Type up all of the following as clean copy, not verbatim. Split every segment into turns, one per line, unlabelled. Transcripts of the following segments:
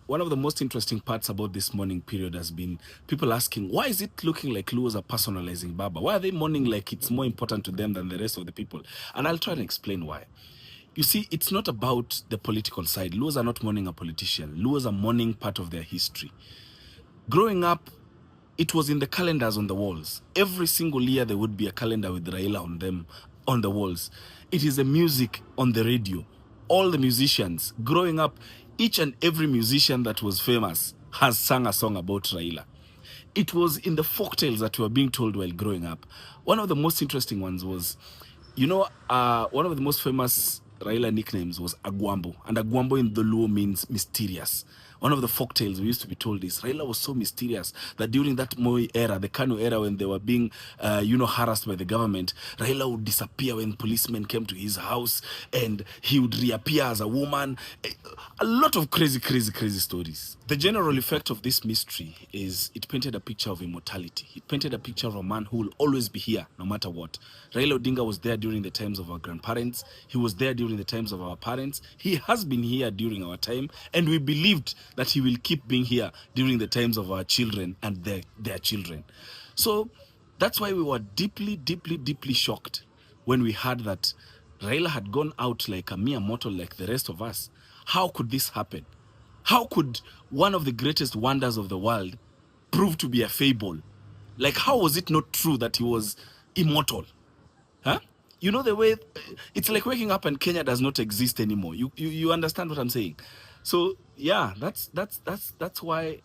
One of the most interesting parts about this mourning period has been people asking, why is it looking like Luos are personalizing Baba? Why are they mourning like it's more important to them than the rest of the people? And I'll try and explain why. You see, it's not about the political side. Luos are not mourning a politician. Luos are mourning part of their history. Growing up, it was in the calendars on the walls. Every single year there would be a calendar with Raila on them, on the walls. It is the music on the radio. All the musicians, growing up, each and every musician that was famous has sung a song about Raila. It was in the folktales that we were being told while growing up. One of the most interesting ones was, one of the most famous Raila nicknames was Agwambo. And Agwambo in the Luo means mysterious. One of the folk tales we used to be told is Raila was so mysterious that during that Moi era, the Kanu era, when they were being, harassed by the government, Raila would disappear when policemen came to his house and he would reappear as a woman. A lot of crazy, crazy, crazy stories. The general effect of this mystery is it painted a picture of immortality. It painted a picture of a man who will always be here, no matter what. Raila Odinga was there during the times of our grandparents. He was there during the times of our parents. He has been here during our time, and we believed that he will keep being here during the times of our children and their children. So that's why we were deeply, deeply, deeply shocked when we heard that Raila had gone out like a mere mortal like the rest of us. How could this happen? How could one of the greatest wonders of the world prove to be a fable? Like, how was it not true that he was immortal? Huh? You know the way, it's like waking up and Kenya does not exist anymore. You understand what I'm saying? So yeah, that's why,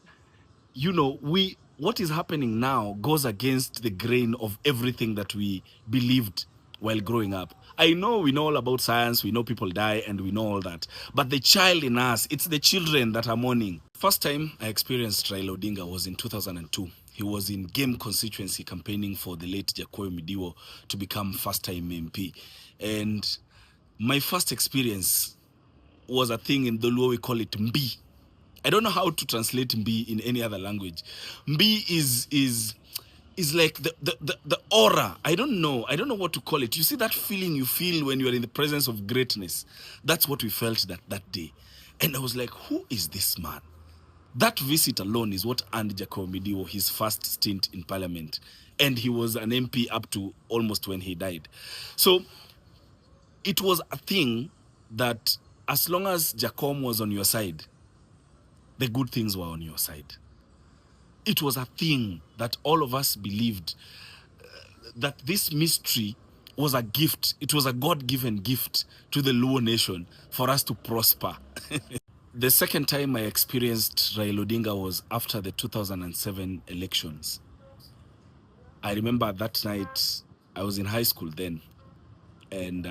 what is happening now goes against the grain of everything that we believed while growing up. I know we know all about science, we know people die, and we know all that. But the child in us, it's the children that are mourning. First time I experienced Raila Odinga was in 2002. He was in Game constituency campaigning for the late Jacoy Midiwo to become first-time MP. And my first experience was a thing in the Luo, we call it Mbi. I don't know how to translate Mbi in any other language. Mbi is like the aura. I don't know what to call it. You see that feeling you feel when you are in the presence of greatness. That's what we felt that day. And I was like, who is this man? That visit alone is what earned Jacob Midiwo his first stint in parliament. And he was an MP up to almost when he died. So it was a thing that as long as Jacob was on your side, the good things were on your side. It was a thing that all of us believed, that this mystery was a gift. It was a God-given gift to the Luo nation for us to prosper. The second time I experienced Raila Odinga was after the 2007 elections. I remember that night, I was in high school then, and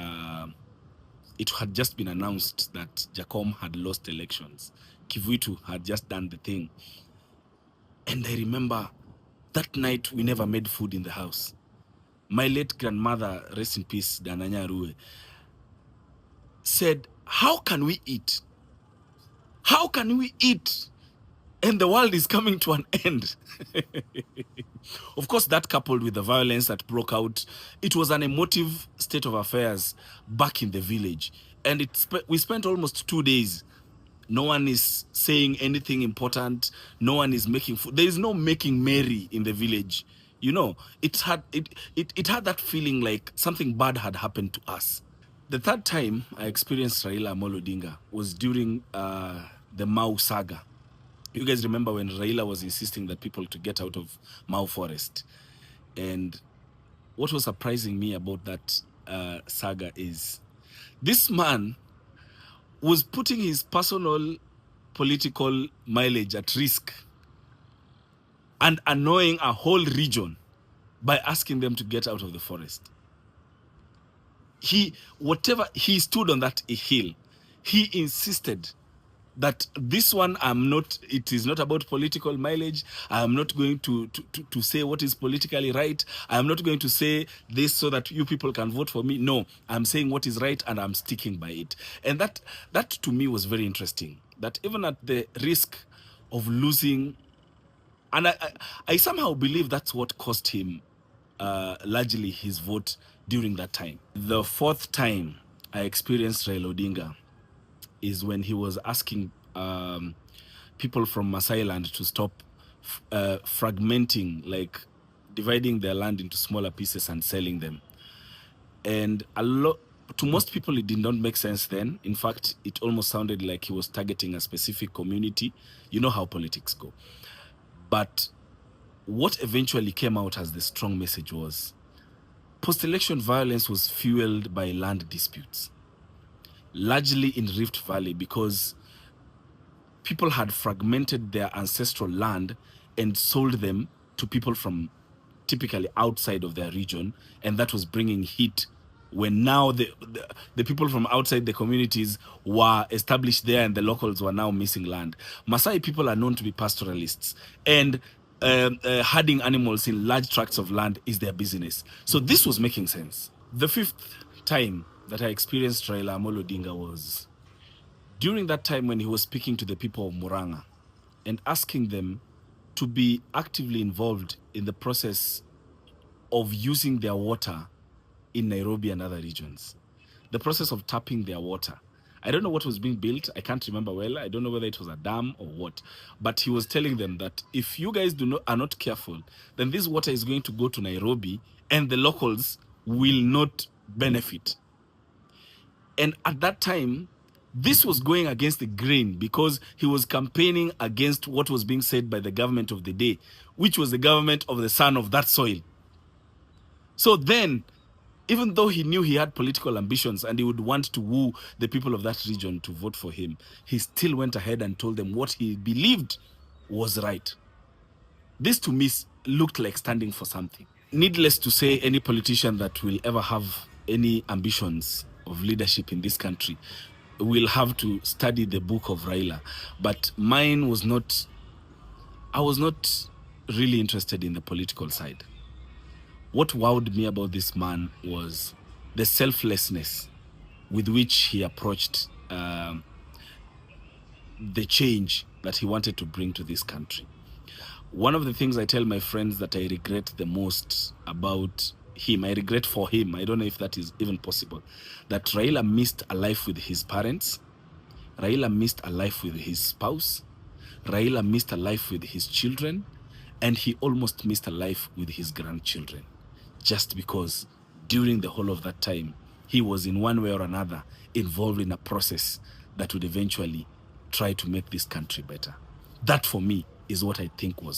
it had just been announced that Jacom had lost elections. Kivuitu had just done the thing. And I remember that night we never made food in the house. My late grandmother, rest in peace, Dananya Rue, said, how can we eat? How can we eat? And the world is coming to an end. Of course, that coupled with the violence that broke out, it was an emotive state of affairs back in the village. And we spent almost 2 days. No one is saying anything important. No one is making food. There is no making merry in the village. It had that feeling like something bad had happened to us. The third time I experienced Raila Amollo Odinga was during the Mau saga. You guys remember when Raila was insisting that people to get out of Mau Forest. And what was surprising me about that saga is this man was putting his personal political mileage at risk and annoying a whole region by asking them to get out of the forest. He stood on that hill, he insisted that this one, it is not about political mileage. I am not going to say what is politically right. I am not going to say this so that you people can vote for me. No, I'm saying what is right and I'm sticking by it. And that to me was very interesting, that even at the risk of losing, and I somehow believe that's what cost him largely his vote during that time. The fourth time I experienced Raila Odinga is when he was asking people from Maasai land to stop fragmenting, like dividing their land into smaller pieces and selling them. And to most people, it did not make sense then. In fact, it almost sounded like he was targeting a specific community. You know how politics go. But what eventually came out as the strong message was post-election violence was fueled by land disputes, largely in Rift Valley, because people had fragmented their ancestral land and sold them to people from typically outside of their region, and that was bringing heat when now the people from outside the communities were established there and the locals were now missing land. Maasai people are known to be pastoralists, and herding animals in large tracts of land is their business. So this was making sense. The fifth time that I experienced Raila Amollo Odinga was during that time when he was speaking to the people of Muranga and asking them to be actively involved in the process of using their water in Nairobi and other regions. The process of tapping their water. I don't know what was being built. I can't remember well. I don't know whether it was a dam or what. But he was telling them that if you guys are not careful, then this water is going to go to Nairobi and the locals will not benefit. And at that time, this was going against the grain because he was campaigning against what was being said by the government of the day, which was the government of the son of that soil. So then, even though he knew he had political ambitions and he would want to woo the people of that region to vote for him, he still went ahead and told them what he believed was right. This to me looked like standing for something. Needless to say, any politician that will ever have any ambitions of leadership in this country will have to study the book of Raila. But mine was not, I was not really interested in the political side. What wowed me about this man was the selflessness with which he approached the change that he wanted to bring to this country. One of the things I tell my friends that I regret the most about him, I regret for him, I don't know if that is even possible, that Raila missed a life with his parents, Raila missed a life with his spouse, Raila missed a life with his children, and he almost missed a life with his grandchildren. Just because during the whole of that time, he was in one way or another involved in a process that would eventually try to make this country better. That for me is what I think was